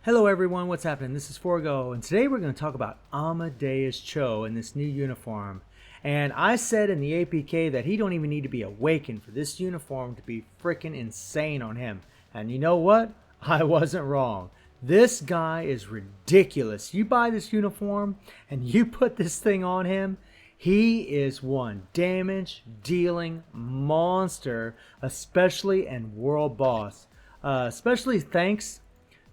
Hello everyone, what's happening? This is Forgo, and today we're going to talk about Amadeus Cho in this new uniform. And I said in the APK that he don't even need to be awakened for this uniform to be freaking insane on him. And you know what? I wasn't wrong. This guy is ridiculous. You buy this uniform and you put this thing on him, he is one damage dealing monster, especially in World Boss. Especially thanks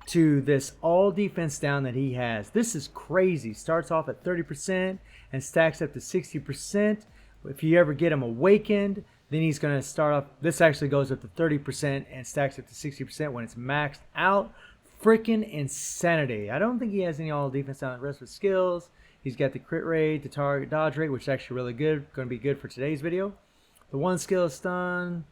to this all defense down that he has. This is crazy. Starts off at 30% and stacks up to 60%. If you ever get him awakened, then he's going to start off. This actually goes up to 30% and stacks up to 60% when it's maxed out. Freaking insanity. I don't think he has any all defense down the rest of his skills. He's got the crit rate, the target dodge rate, which is actually really good. Going to be good for today's video. The one skill is stun.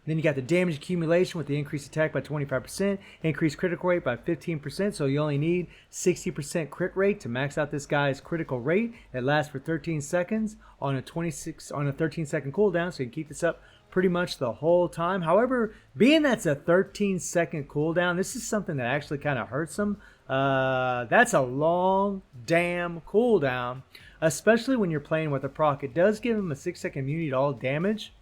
Then you got the damage accumulation with the increased attack by 25%, increased critical rate by 15%, so you only need 60% crit rate to max out this guy's critical rate. It lasts for 13 seconds on a 13-second cooldown, so you can keep this up pretty much the whole time. However, being that's a 13-second cooldown, this is something that actually kind of hurts him. That's a long damn cooldown, especially when you're playing with a proc. It does give him a 6-second immunity to all damage.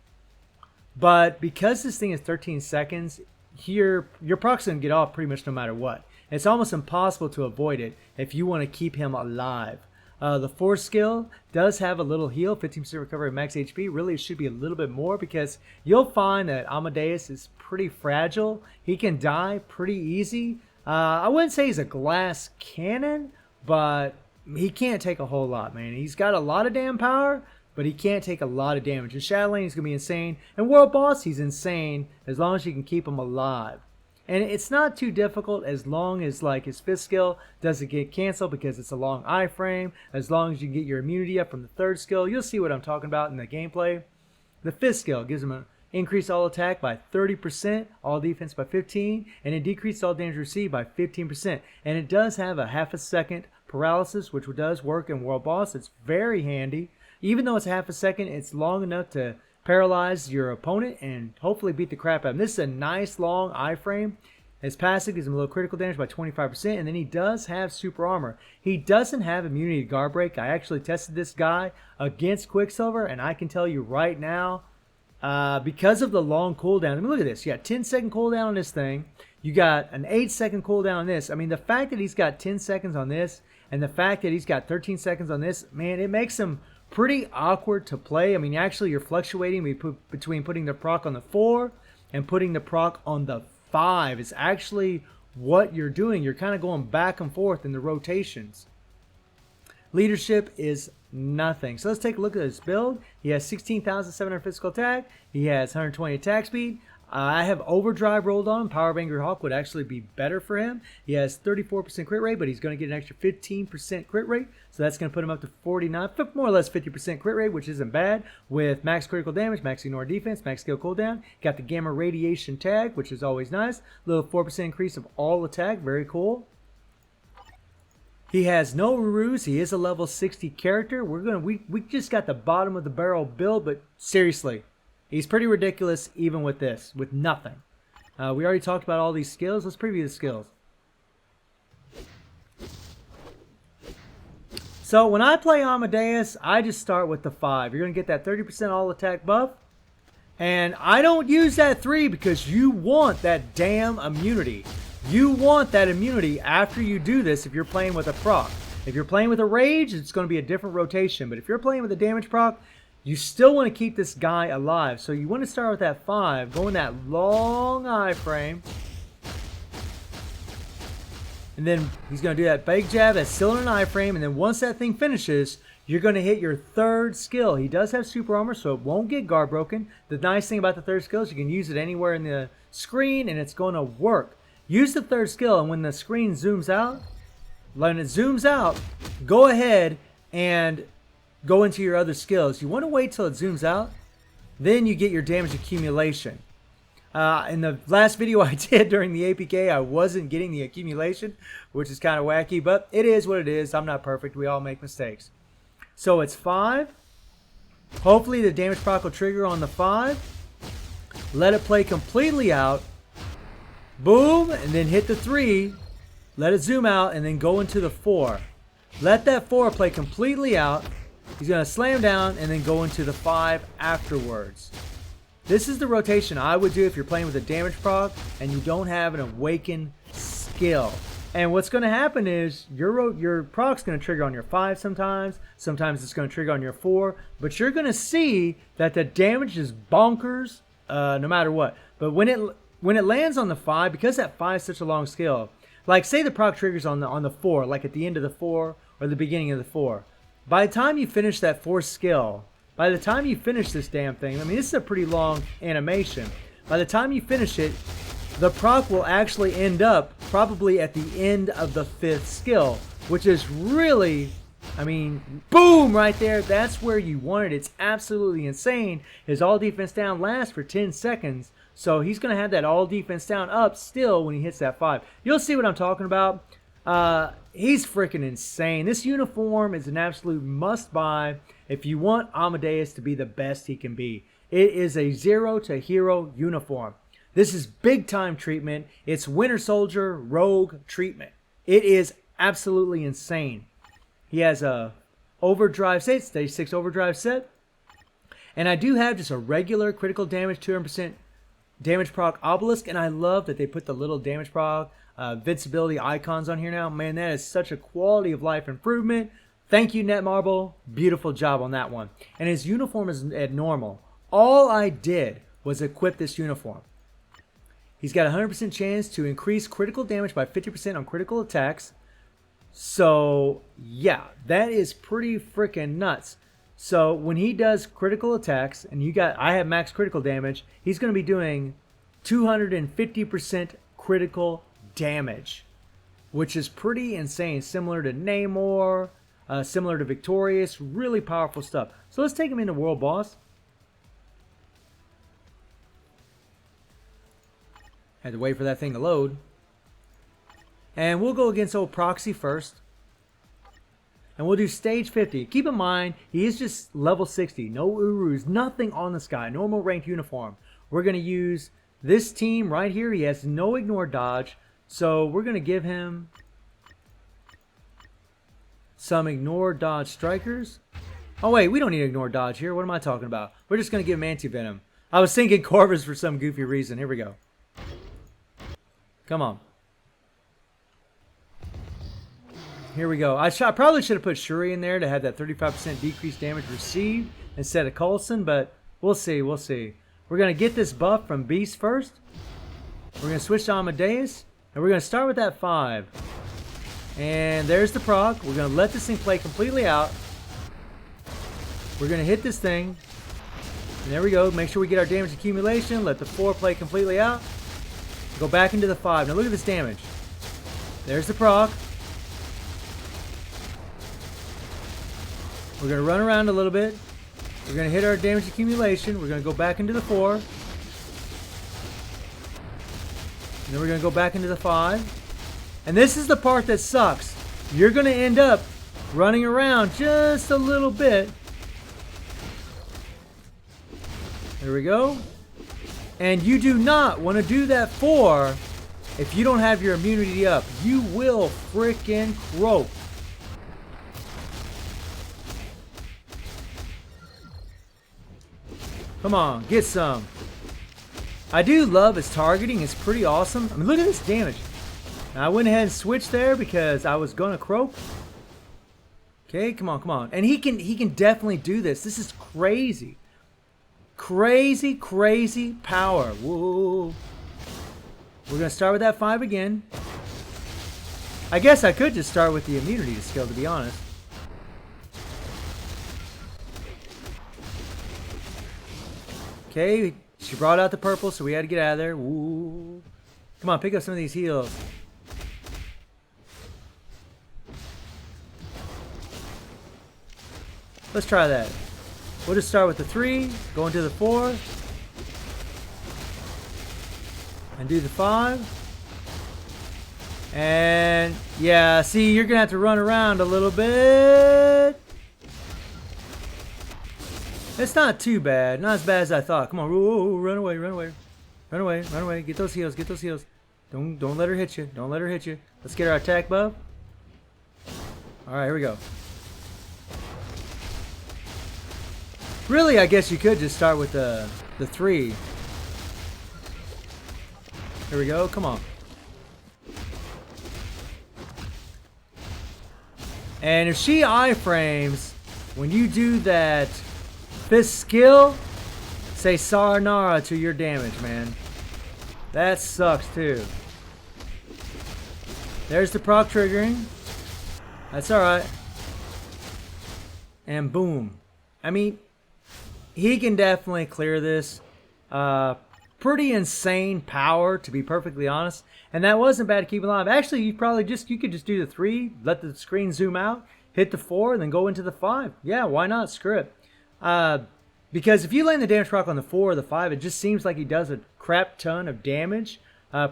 But because this thing is 13 seconds, your proc's going to get off pretty much no matter what. It's almost impossible to avoid it if you want to keep him alive. The 4th skill does have a little heal, 15% recovery of max HP. Really, it should be a little bit more because you'll find that Amadeus is pretty fragile. He can die pretty easy. I wouldn't say he's a glass cannon, but he can't take a whole lot, man. He's got a lot of damn power, but he can't take a lot of damage. In Shadow Lane, he's going to be insane. And World Boss, he's insane as long as you can keep him alive. And it's not too difficult as long as like his 5th skill doesn't get canceled because it's a long iframe. As long as you get your immunity up from the 3rd skill, you'll see what I'm talking about in the gameplay. The 5th skill gives him an increase all attack by 30%, all defense by 15%, and it decreases all damage received by 15%. And it does have a half a second paralysis, which does work in World Boss. It's very handy. Even though it's half a second, it's long enough to paralyze your opponent and hopefully beat the crap out of him. This is a nice long iframe. His passive gives him a little critical damage by 25%, and then he does have super armor. He doesn't have immunity to guard break. I actually tested this guy against Quicksilver, and I can tell you right now, because of the long cooldown, I mean, look at this. You got 10-second cooldown on this thing. You got an 8-second cooldown on this. I mean, the fact that he's got 10 seconds on this and the fact that he's got 13 seconds on this, man, it makes him pretty awkward to play. I mean, actually, you're fluctuating between putting the proc on the 4 and putting the proc on the 5. It's actually what you're doing. You're kind of going back and forth in the rotations. Leadership is nothing. So let's take a look at his build. He has 16,700 physical attack. He has 120 attack speed. I have Overdrive rolled on. Power Banger Hawk would actually be better for him. He has 34% crit rate, but he's going to get an extra 15% crit rate. So that's going to put him up to 49, more or less 50% crit rate, which isn't bad. With max critical damage, max ignore defense, max skill cooldown. Got the Gamma Radiation tag, which is always nice. Little 4% increase of all attack. Very cool. He has no ruse. He is a level 60 character. We just got the bottom of the barrel build, but seriously, he's pretty ridiculous even with this, with nothing. We already talked about all these skills. Let's preview the skills. So when I play Amadeus, I just start with the 5. You're going to get that 30% all attack buff. And I don't use that 3 because you want that damn immunity. You want that immunity after you do this if you're playing with a proc. If you're playing with a rage, it's going to be a different rotation. But if you're playing with a damage proc, you still want to keep this guy alive. So you want to start with that 5, go in that long iframe. And then he's going to do that big jab that's still in an iframe. And then once that thing finishes, you're going to hit your 3rd skill. He does have super armor, so it won't get guard broken. The nice thing about the 3rd skill is you can use it anywhere in the screen and it's going to work. Use the 3rd skill, and when the screen zooms out, go ahead and go into your other skills. You want to wait till it zooms out, then you get your damage accumulation. In the last video I did during the APK, I wasn't getting the accumulation, which is kind of wacky, but it is what it is. I'm not perfect. We all make mistakes. So it's 5. Hopefully the damage proc will trigger on the 5. Let it play completely out. Boom, and then hit the 3. Let it zoom out, and then go into the 4. Let that 4 play completely out. He's going to slam down, and then go into the 5 afterwards. This is the rotation I would do if you're playing with a damage proc and you don't have an awakened skill. And what's going to happen is your proc's going to trigger on your 5 sometimes. Sometimes it's going to trigger on your 4. But you're going to see that the damage is bonkers no matter what. But when it lands on the 5, because that 5 is such a long skill, like say the proc triggers on the 4, like at the end of the 4 or the beginning of the 4. By the time you finish that 4 skill, by the time you finish this damn thing, I mean, this is a pretty long animation. By the time you finish it, the proc will actually end up probably at the end of the 5th skill, which is really, I mean, boom, right there. That's where you want it. It's absolutely insane. His all defense down lasts for 10 seconds. So he's going to have that all defense down up still when he hits that 5. You'll see what I'm talking about. He's freaking insane. This uniform is an absolute must-buy if you want Amadeus to be the best he can be. It is a 0 to hero uniform. This is big-time treatment. It's Winter Soldier Rogue treatment. It is absolutely insane. He has a overdrive set, stage 6 overdrive set. And I do have just a regular critical damage, 200% damage proc obelisk. And I love that they put the little damage proc invincibility icons on here now. Man, that is such a quality of life improvement. Thank you, Netmarble. Beautiful job on that one. And his uniform is at normal. All I did was equip this uniform. He's got a 100% chance to increase critical damage by 50% on critical attacks. So, yeah, that is pretty freaking nuts. So, when he does critical attacks, and I have max critical damage, he's going to be doing 250% critical damage, which is pretty insane. Similar to Namor, similar to Victorious, really powerful stuff. So, let's take him into World Boss. Had to wait for that thing to load. And we'll go against old Proxy first. And we'll do stage 50. Keep in mind, he is just level 60. No Urus, nothing on this guy. Normal ranked uniform. We're going to use this team right here. He has no ignore dodge. So we're going to give him some ignore dodge strikers. Oh wait, we don't need ignore dodge here. What am I talking about? We're just going to give him anti-venom. I was thinking Corvus for some goofy reason. Here we go. Come on. Here we go. I probably should have put Shuri in there to have that 35% decreased damage received instead of Coulson, but we'll see. We'll see. We're going to get this buff from Beast first. We're going to switch to Amadeus, and we're going to start with that 5. And there's the proc. We're going to let this thing play completely out. We're going to hit this thing. And there we go. Make sure we get our damage accumulation. Let the 4 play completely out. Go back into the 5. Now look at this damage. There's the proc. We're going to run around a little bit. We're going to hit our damage accumulation. We're going to go back into the 4. And then we're going to go back into the 5. And this is the part that sucks. You're going to end up running around just a little bit. There we go. And you do not want to do that 4 if you don't have your immunity up. You will frickin' croak. Come on, get some. I do love his targeting. It's pretty awesome. I mean, look at this damage. Now, I went ahead and switched there because I was going to croak. Okay, come on, come on. And he can definitely do this. This is crazy. Crazy, crazy power. Whoa. We're going to start with that 5 again. I guess I could just start with the immunity skill, to be honest. Okay, she brought out the purple, so we had to get out of there. Woo. Come on, pick up some of these heals. Let's try that. We'll just start with the 3, go into the 4, and do the 5. And yeah, see, you're gonna have to run around a little bit. It's not too bad, not as bad as I thought. Come on, whoa, run away, run away, run away, run away. Get those heals, get those heals. Don't let her hit you. Don't let her hit you. Let's get our attack buff. Alright, here we go. Really, I guess you could just start with the 3. Here we go. Come on. And if she iframes, when you do that 5th skill, say sayonara to your damage, man. That sucks too. There's the proc triggering. That's alright. And boom. I mean, he can definitely clear this. Pretty insane power, to be perfectly honest. And that wasn't bad to keep alive. Actually, you could just do the 3, let the screen zoom out, hit the 4, and then go into the 5. Yeah, why not? Screw it. Because if you land the damage proc on the 4 or the 5, it just seems like he does a crap ton of damage.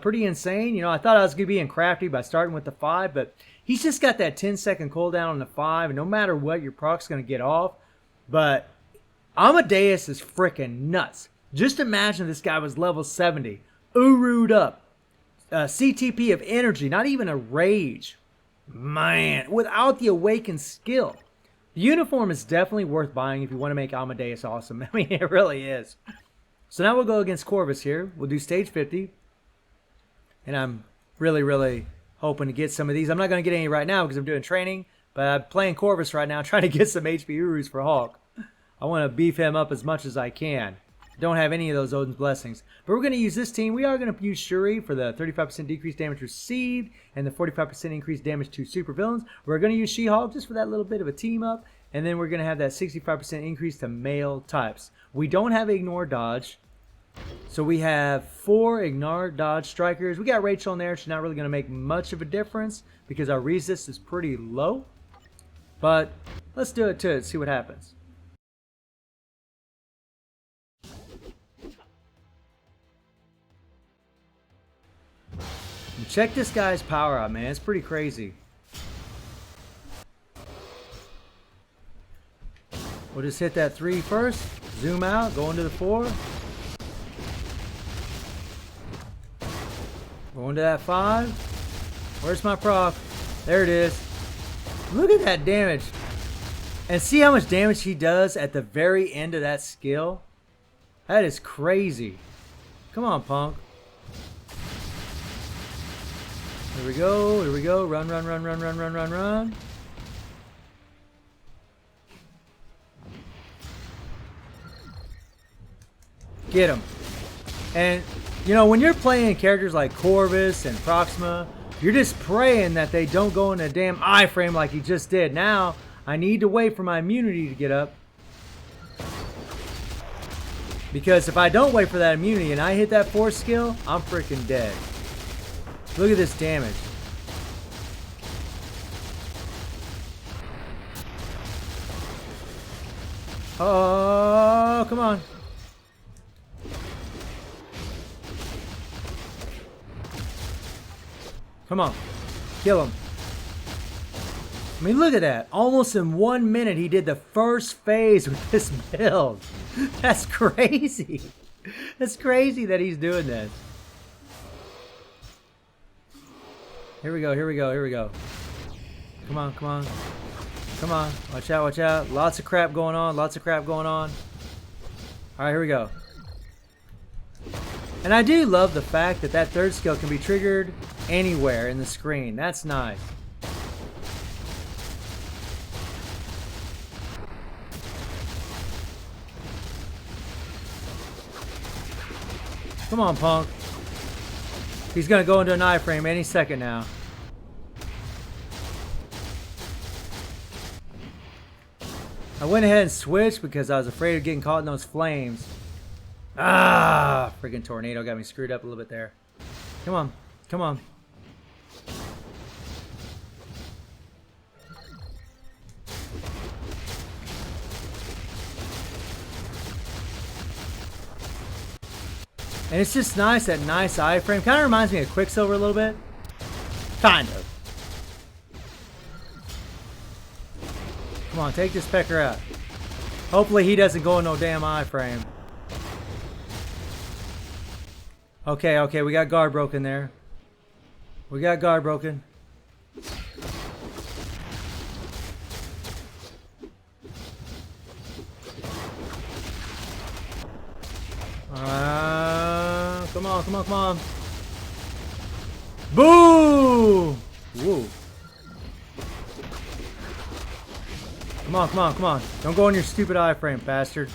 Pretty insane. You know, I thought I was going to be in crafty by starting with the 5, but he's just got that 10-second cooldown on the 5, and no matter what, your proc's going to get off. But Amadeus is freaking nuts. Just imagine this guy was level 70, Uru'd up, CTP of energy, not even a rage. Man, without the awakened skill. The uniform is definitely worth buying if you want to make Amadeus awesome. I mean, it really is. So now we'll go against Corvus here. We'll do stage 50. And I'm really, really hoping to get some of these. I'm not going to get any right now because I'm doing training. But I'm playing Corvus right now, trying to get some HP Urus for Hulk. I want to beef him up as much as I can. Don't have any of those Odin's Blessings. But we're going to use this team. We are going to use Shuri for the 35% decreased damage received and the 45% increased damage to supervillains. We're going to use She-Hulk just for that little bit of a team up. And then we're going to have that 65% increase to male types. We don't have Ignore Dodge. So we have 4 Ignore Dodge Strikers. We got Rachel in there. She's not really going to make much of a difference because our resist is pretty low. But let's do it to it, see what happens. And check this guy's power out, man. It's pretty crazy. We'll just hit that 3 first. Zoom out, go into the 4. Go into that 5. Where's my proc? There it is. Look at that damage. And see how much damage he does at the very end of that skill? That is crazy. Come on, punk. Here we go, here we go. Run, run, run, run, run, run, run, run. Get him. And, you know, when you're playing characters like Corvus and Proxima, you're just praying that they don't go in a damn iframe like he just did. Now, I need to wait for my immunity to get up. Because if I don't wait for that immunity and I hit that 4 skill, I'm freaking dead. Look at this damage. Oh, come on. Come on. Kill him. I mean, look at that. Almost in 1 minute, he did the first phase with this build. That's crazy. That's crazy that he's doing this. Here we go, here we go, here we go. Come on, come on. Come on. Watch out, watch out. Lots of crap going on, lots of crap going on. Alright, here we go. And I do love the fact that that 3rd skill can be triggered anywhere in the screen. That's nice. Come on, punk. He's going to go into an iframe any second now. I went ahead and switched because I was afraid of getting caught in those flames. Ah, freaking tornado got me screwed up a little bit there. Come on, come on. And it's just nice, that nice iframe. Kind of reminds me of Quicksilver a little bit. Kind of. Come on, take this pecker out. Hopefully he doesn't go in no damn iframe. Okay, okay, we got guard broken there. We got guard broken. Come on, come on, come on. Boom! Whoa. Come on, come on, come on. Don't go on your stupid iframe, bastard.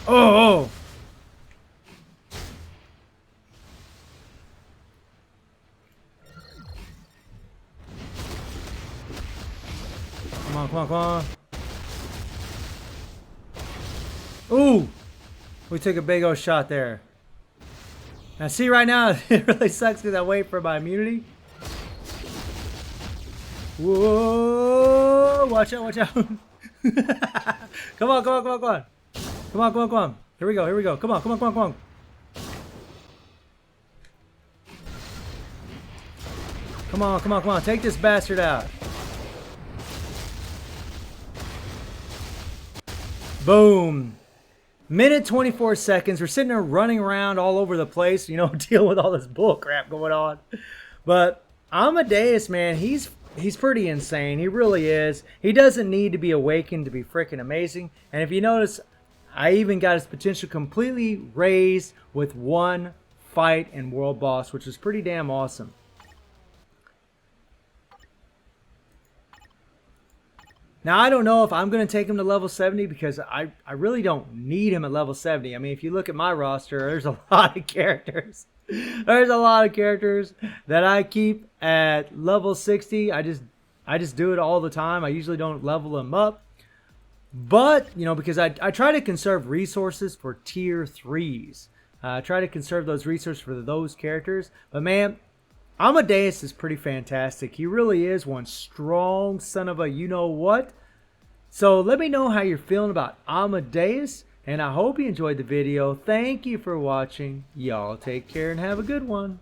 Oh, oh! Come on, come on, come on. Ooh! We took a big old shot there. Now see right now, it really sucks because I wait for my immunity. Whoa! Watch out, watch out. Come on, come on, come on, come on. Come on, come on, come on. Here we go, here we go. Come on, come on, come on, come on. Come on, come on, come on. Take this bastard out. Boom. Minute 24 seconds. We're sitting there running around all over the place, you know, dealing with all this bull crap going on. But Amadeus, man, he's pretty insane. He really is. He doesn't need to be awakened to be freaking amazing. And if you notice, I even got his potential completely raised with one fight in World Boss, which is pretty damn awesome. Now, I don't know if I'm going to take him to level 70 because I really don't need him at level 70. I mean, if you look at my roster, there's a lot of characters. There's a lot of characters that I keep at level 60. I just do it all the time. I usually don't level them up. But, you know, because I try to conserve resources for tier 3s. I try to conserve those resources for those characters. But, man, Amadeus is pretty fantastic. He really is one strong son of a you-know-what. So let me know how you're feeling about Amadeus. And I hope you enjoyed the video. Thank you for watching. Y'all take care and have a good one.